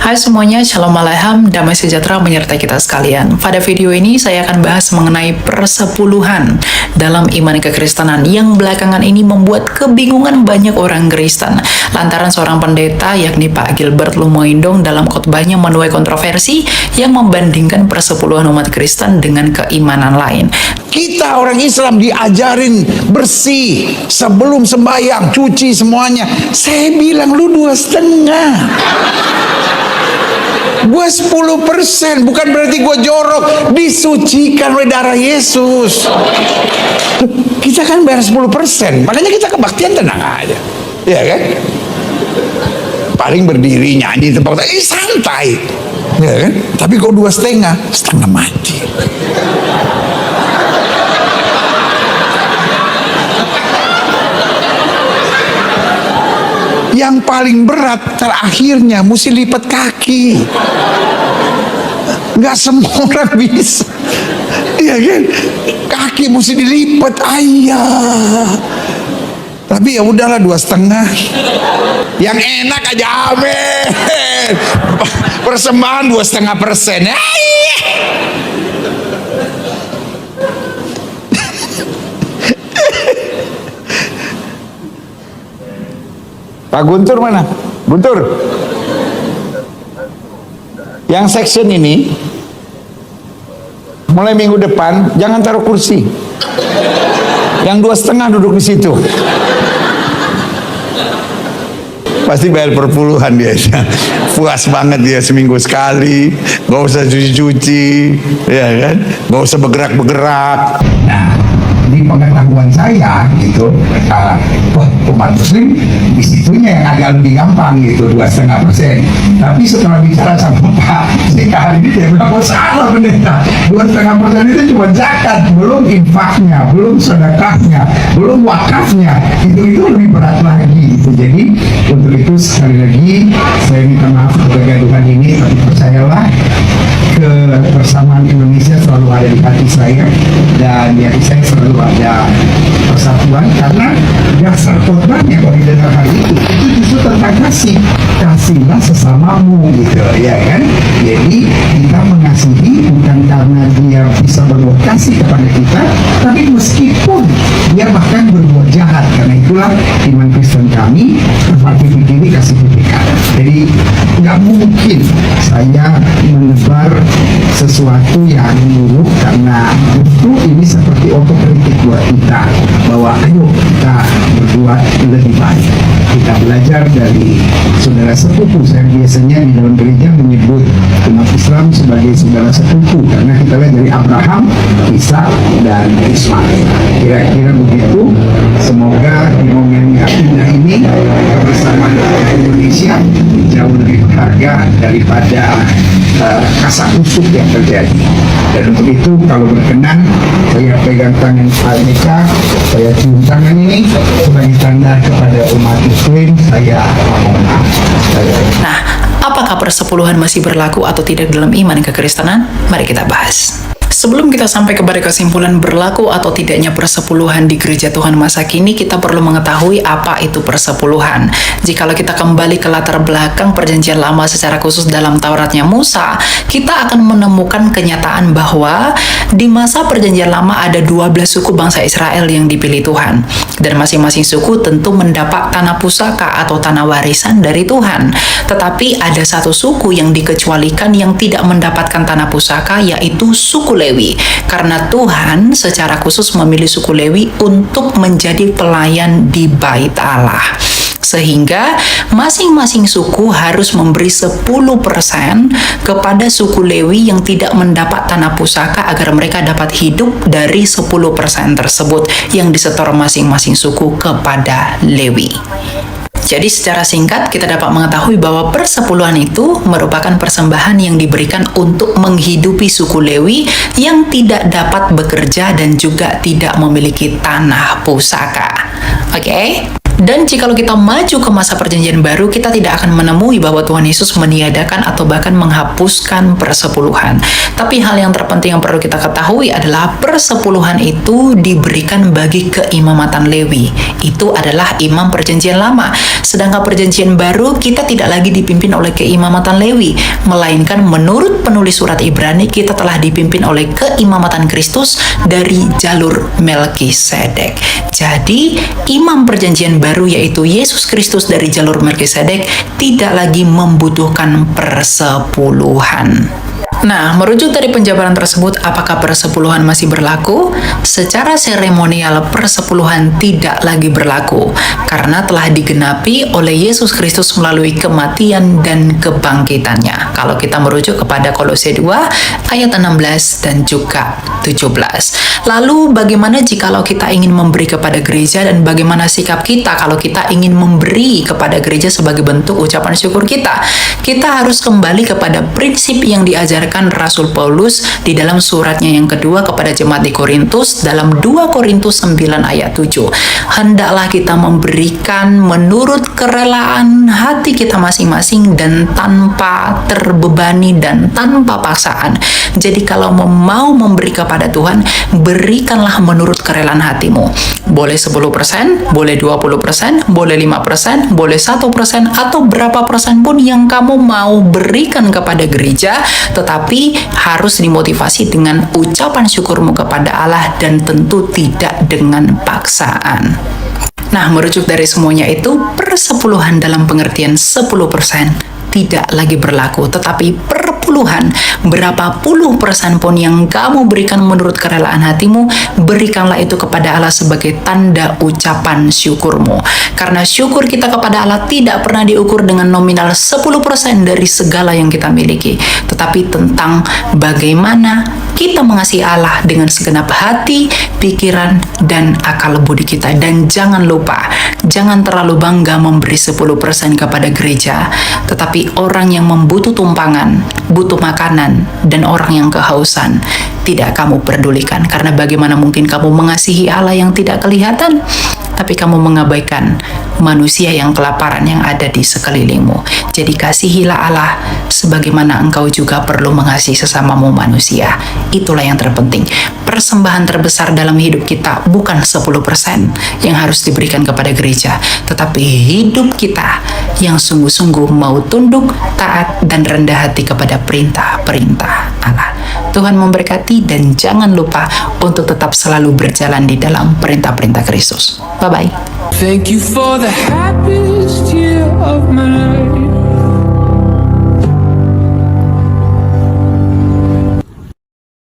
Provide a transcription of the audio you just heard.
Hai semuanya, Shalom Aleichem, damai sejahtera menyertai kita sekalian. Pada video ini saya akan bahas mengenai persepuluhan dalam iman kekristenan yang belakangan ini membuat kebingungan banyak orang Kristen. Lantaran seorang pendeta yakni Pak Gilbert Lumoindong dalam khotbahnya menuai kontroversi yang membandingkan persepuluhan umat Kristen dengan keimanan lain. Kita orang Islam diajarin bersih sebelum sembahyang, cuci semuanya. Saya bilang lu 2,5. Gue 10%, bukan berarti gue jorok. Disucikan oleh darah Yesus. Kita kan bayar 10%, makanya kita kebaktian tenang aja, ya kan? Paling berdiri nyanyi tempat santai, ya kan? Tapi kok 2,5, setengah mati. Yang paling berat terakhirnya mesti lipat kaki. Nggak semua orang bisa, ya kan? Kaki mesti dilipat, ayah. Tapi ya udahlah 2,5. Yang enak aja, amin. Persembahan 2,5%. Pak Guntur mana? Guntur. Yang section ini mulai minggu depan jangan taruh kursi. Yang 2,5 duduk di situ. Pasti bayar perpuluhan dia. Puas banget dia seminggu sekali, gak usah cuci-cuci, ya kan? Gak usah bergerak-bergerak. Nah, di pengetahuan saya gitu, umat muslim di situnya yang agak lebih gampang gitu, 2,5%. Tapi setelah bicara sama Pak Sika hari ini, dia bilang, oh salah pendeta, 2,5% itu cuma zakat, belum infaknya, belum sedekahnya, belum wakafnya, itu lebih berat lagi gitu. Jadi untuk itu sekali lagi saya minta maaf kegaduhan ini, tapi percayalah kebersamaan Indonesia selalu ada di hati saya, dan di hati saya selalu ada persatuan, karena dasar khotbahnya kalau di dalam hal itu justru tentang kasihlah sesamamu gitu, ya kan? Jadi kita mengasihi bukan karena dia bisa berbuat kasih kepada kita, tapi meskipun dia bahkan berbuat jahat. Karena itulah iman Kristen kami ini kasih berikan. Jadi nggak mungkin saya menebar sesuatu yang buruk, karena justru ini seperti otokritik buat kita, bahwa ayo kita berbuat lebih baik. Kita belajar dari saudara sepupu. Saya biasanya di dalam gereja menyebut umat Islam sebagai saudara sepupu, karena kita lihat dari Abraham, Ishak, dan Ismail. Kira-kira begitu. Semoga di momen yang indah ini kebersamaan Indonesia jauh lebih berharga daripada kasak kusuk yang terjadi. Dan untuk itu kalau berkenan, saya pegang tangan Pak Mika, saya cium tangan ini sebagai tanda kepada umat muslim saya mohon maaf. Nah, apakah persepuluhan masih berlaku atau tidak dalam iman kekristenan? Mari kita bahas. Sebelum kita sampai kepada kesimpulan berlaku atau tidaknya persepuluhan di gereja Tuhan masa kini, kita perlu mengetahui apa itu persepuluhan. Jikalau kita kembali ke latar belakang perjanjian lama secara khusus dalam Tauratnya Musa, kita akan menemukan kenyataan bahwa di masa perjanjian lama ada 12 suku bangsa Israel yang dipilih Tuhan. Dan masing-masing suku tentu mendapat tanah pusaka atau tanah warisan dari Tuhan. Tetapi ada satu suku yang dikecualikan yang tidak mendapatkan tanah pusaka, yaitu suku Lewi, karena Tuhan secara khusus memilih suku Lewi untuk menjadi pelayan di Bait Allah. Sehingga masing-masing suku harus memberi 10% kepada suku Lewi yang tidak mendapat tanah pusaka, agar mereka dapat hidup dari 10% tersebut yang disetor masing-masing suku kepada Lewi. Jadi secara singkat kita dapat mengetahui bahwa persepuluhan itu merupakan persembahan yang diberikan untuk menghidupi suku Lewi yang tidak dapat bekerja dan juga tidak memiliki tanah pusaka. Oke? Dan jikalau kita maju ke masa perjanjian baru, kita tidak akan menemui bahwa Tuhan Yesus meniadakan atau bahkan menghapuskan persepuluhan. Tapi hal yang terpenting yang perlu kita ketahui adalah persepuluhan itu diberikan bagi keimamatan Lewi. Itu adalah imam perjanjian lama. Sedangkan perjanjian baru kita tidak lagi dipimpin oleh keimamatan Lewi, melainkan menurut penulis surat Ibrani kita telah dipimpin oleh keimamatan Kristus dari jalur Melkisedek. Jadi imam perjanjian baru yaitu Yesus Kristus dari jalur Melkisedek tidak lagi membutuhkan persepuluhan. Nah, merujuk dari penjabaran tersebut, apakah persepuluhan masih berlaku? Secara seremonial, persepuluhan tidak lagi berlaku karena telah digenapi oleh Yesus Kristus melalui kematian dan kebangkitannya. Kalau kita merujuk kepada Kolose 2 ayat 16 dan juga 17. Lalu bagaimana jikalau kita ingin memberi kepada gereja, dan bagaimana sikap kita kalau kita ingin memberi kepada gereja sebagai bentuk ucapan syukur kita? Kita harus kembali kepada prinsip yang diajarkan Rasul Paulus di dalam suratnya yang kedua kepada jemaat di Korintus dalam 2 Korintus 9 ayat 7. Hendaklah kita memberikan menurut kerelaan hati kita masing-masing dan tanpa terbebani dan tanpa paksaan. Jadi kalau mau memberi kepada Tuhan, berikanlah menurut kerelaan hatimu. Boleh 10%, boleh 20%, boleh 5%, boleh 1%, atau berapa persen pun yang kamu mau berikan kepada gereja, tetapi harus dimotivasi dengan ucapan syukurmu kepada Allah dan tentu tidak dengan paksaan. Nah, merujuk dari semuanya itu, persepuluhan dalam pengertian 10% tidak lagi berlaku, tetapi perpuluhan, berapa puluh persen pun yang kamu berikan menurut kerelaan hatimu, berikanlah itu kepada Allah sebagai tanda ucapan syukurmu. Karena syukur kita kepada Allah tidak pernah diukur dengan nominal 10% dari segala yang kita miliki, tetapi tentang bagaimana kita mengasihi Allah dengan segenap hati, pikiran, dan akal budi kita. Dan jangan lupa, jangan terlalu bangga memberi 10% kepada gereja, tetapi orang yang membutuh tumpangan, butuh makanan, dan orang yang kehausan tidak kamu pedulikan. Karena bagaimana mungkin kamu mengasihi Allah yang tidak kelihatan, tapi kamu mengabaikan manusia yang kelaparan yang ada di sekelilingmu. Jadi kasihilah Allah sebagaimana engkau juga perlu mengasihi sesamamu manusia. Itulah yang terpenting. Persembahan terbesar dalam hidup kita bukan 10% yang harus diberikan kepada gereja, tetapi hidup kita yang sungguh-sungguh mau tunduk, taat, dan rendah hati kepada perintah-perintah Allah. Tuhan memberkati, dan jangan lupa untuk tetap selalu berjalan di dalam perintah-perintah Kristus. Bye-bye. Thank you for the happiest year of my life.